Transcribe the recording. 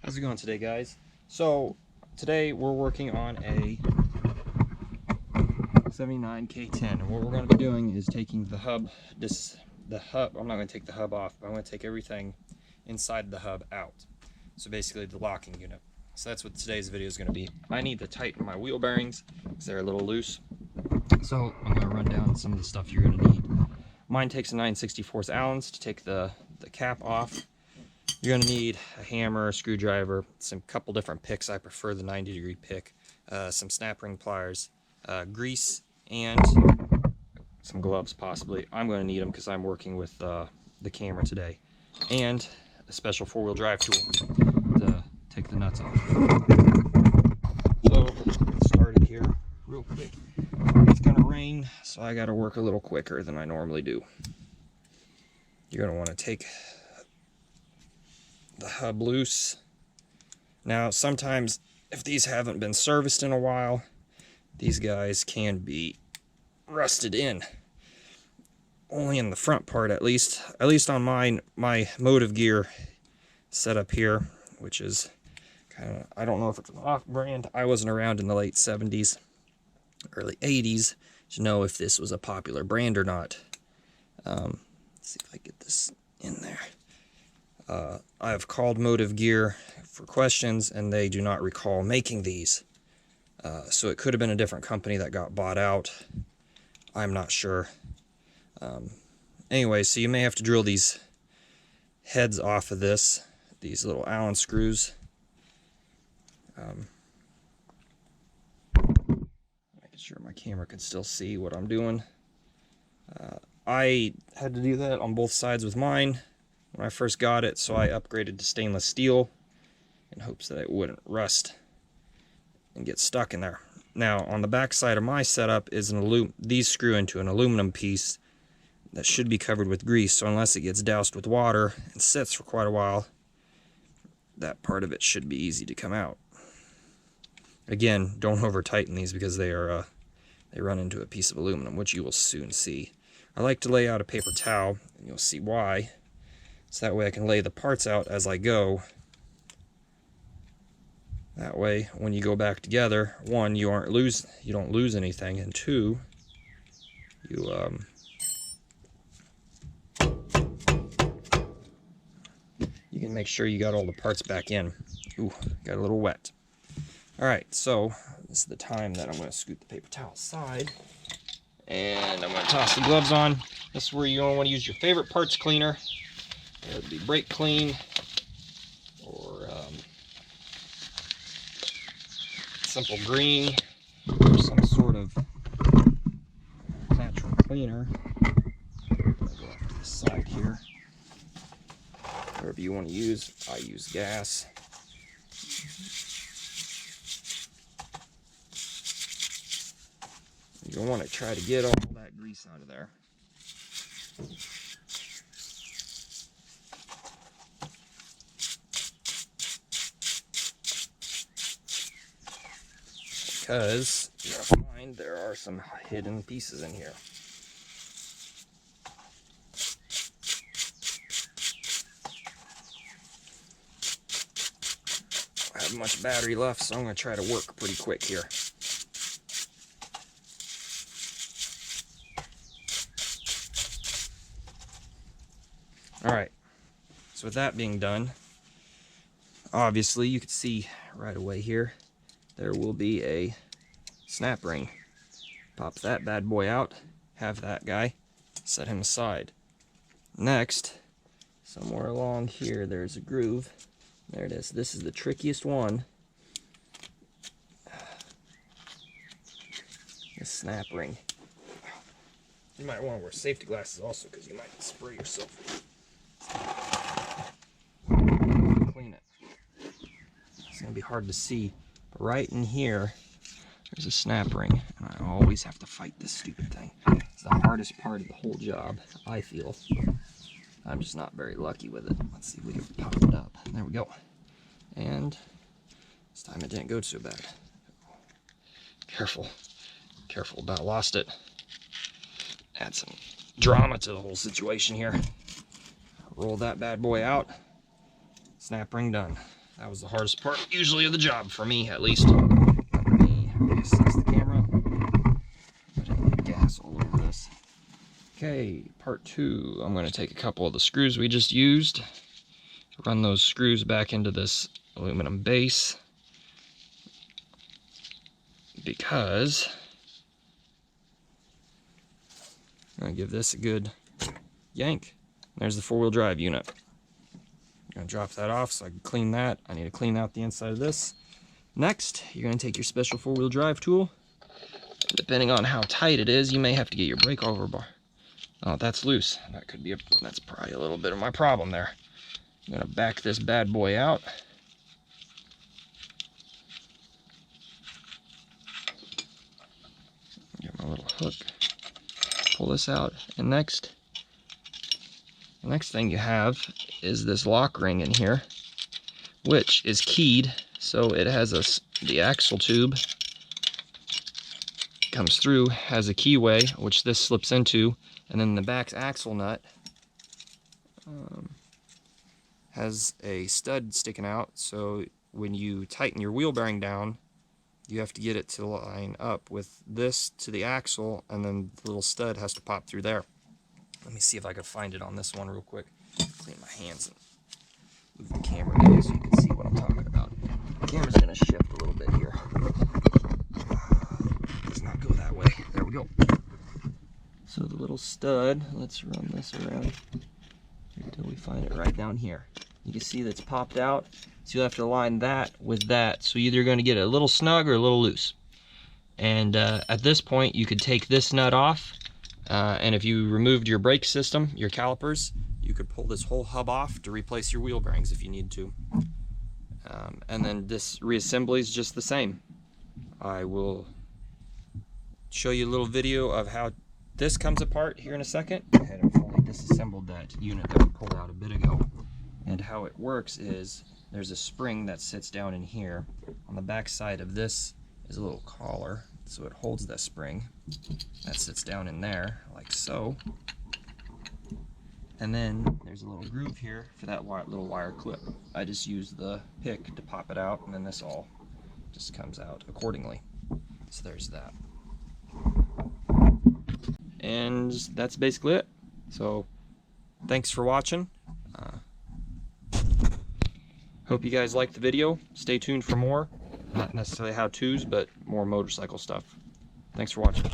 How's it going today, guys? So today we're working on a 79 K10, and what we're going to be doing is taking the hub. I'm not going to take the hub off, but I'm going to take everything inside the hub out. So basically the locking unit. So that's what today's video is going to be. I need to tighten my wheel bearings because they're a little loose. So I'm going to run down some of the stuff you're going to need. Mine takes a 9/64 Allens to take the cap off. You're going to need a hammer, a screwdriver, some couple different picks. I prefer the 90-degree pick, some snap ring pliers, grease, and some gloves possibly. I'm going to need them because I'm working with the camera today. And a special four-wheel drive tool to take the nuts off. So let's get started here real quick. It's going to rain, so I got to work a little quicker than I normally do. You're going to want to take the hub loose. Now sometimes if these haven't been serviced in a while, these guys can be rusted in. Only in the front part, at least on mine. My motive gear setup here, which is kind of, I don't know if it's an off-brand. I wasn't around in the late 70s, early 80s to know if this was a popular brand or not. Let's see if I get this in there. I've called Motive Gear for questions, and they do not recall making these. So it could have been a different company that got bought out. I'm not sure. Anyway, so you may have to drill these heads off of this, these little Allen screws. Making sure my camera can still see what I'm doing. I had to do that on both sides with mine when I first got it, so I upgraded to stainless steel in hopes that it wouldn't rust and get stuck in there. Now, on the back side of my setup is these screw into an aluminum piece that should be covered with grease, so unless it gets doused with water and sits for quite a while, that part of it should be easy to come out. Again, don't over tighten these because they run into a piece of aluminum, which you will soon see. I like to lay out a paper towel, and you'll see why. So that way I can lay the parts out as I go. That way, when you go back together, one, you don't lose anything, and two, you can make sure you got all the parts back in. Ooh, got a little wet. All right, so this is the time that I'm going to scoot the paper towel aside, and I'm going to toss the gloves on. This is where you want to use your favorite parts cleaner. It would be brake clean or simple green or some sort of natural cleaner. I'll go off to the side here. Whatever you want to use. I use gas. You'll want to try to get all that grease out of there. Because you're going to find there are some hidden pieces in here. I have much battery left, so I'm going to try to work pretty quick here. Alright, so with that being done, obviously you can see right away here, there will be a snap ring. Pop that bad boy out, have that guy, set him aside. Next, somewhere along here, there's a groove. There it is. This is the trickiest one. This snap ring. You might want to wear safety glasses also because you might spray yourself. Clean it. It's going to be hard to see. But right in here, there's a snap ring, and I always have to fight this stupid thing. It's the hardest part of the whole job, I feel. I'm just not very lucky with it. Let's see if we can pop it up. There we go. And this time it didn't go so bad. Careful. Careful, about lost it. Add some drama to the whole situation here. Roll that bad boy out. Snap ring done. That was the hardest part, usually, of the job, for me, at least. Let me assess the camera. I didn't get gas all over this. Okay, part 2. I'm going to take a couple of the screws we just used, run those screws back into this aluminum base, because I'm going to give this a good yank. There's the 4-wheel drive unit. I'm going to drop that off so I can clean that. I need to clean out the inside of this. Next, you're going to take your special 4-wheel drive tool. Depending on how tight it is, you may have to get your brake over bar. Oh, that's loose. That's probably a little bit of my problem there. I'm going to back this bad boy out. Get my little hook. Pull this out. And the next thing you have is this lock ring in here, which is keyed. So it has the axle tube comes through, has a keyway, which this slips into, and then the back axle nut has a stud sticking out, so when you tighten your wheel bearing down, you have to get it to line up with this to the axle, and then the little stud has to pop through there. Let me see if I can find it on this one real quick. Clean my hands and move the camera down so you can see what I'm talking about. The camera's going to shift a little bit here. Let's not go that way. There we go. So the little stud, let's run this around until we find it right down here. You can see that's popped out, so you'll have to align that with that. So you're either going to get it a little snug or a little loose. And at this point, you could take this nut off, and if you removed your brake system, your calipers, you could pull this whole hub off to replace your wheel bearings if you need to. And then this reassembly is just the same. I will show you a little video of how this comes apart here in a second. I had fully disassembled that unit that we pulled out a bit ago. And how it works is there's a spring that sits down in here. On the back side of this is a little collar, so it holds that spring. That sits down in there, like so. And then there's a little groove here for that little wire clip. I just use the pick to pop it out, and then this all just comes out accordingly. So there's that. And that's basically it. So thanks for watching. Hope you guys liked the video. Stay tuned for more. Not necessarily how-tos, but more motorcycle stuff. Thanks for watching.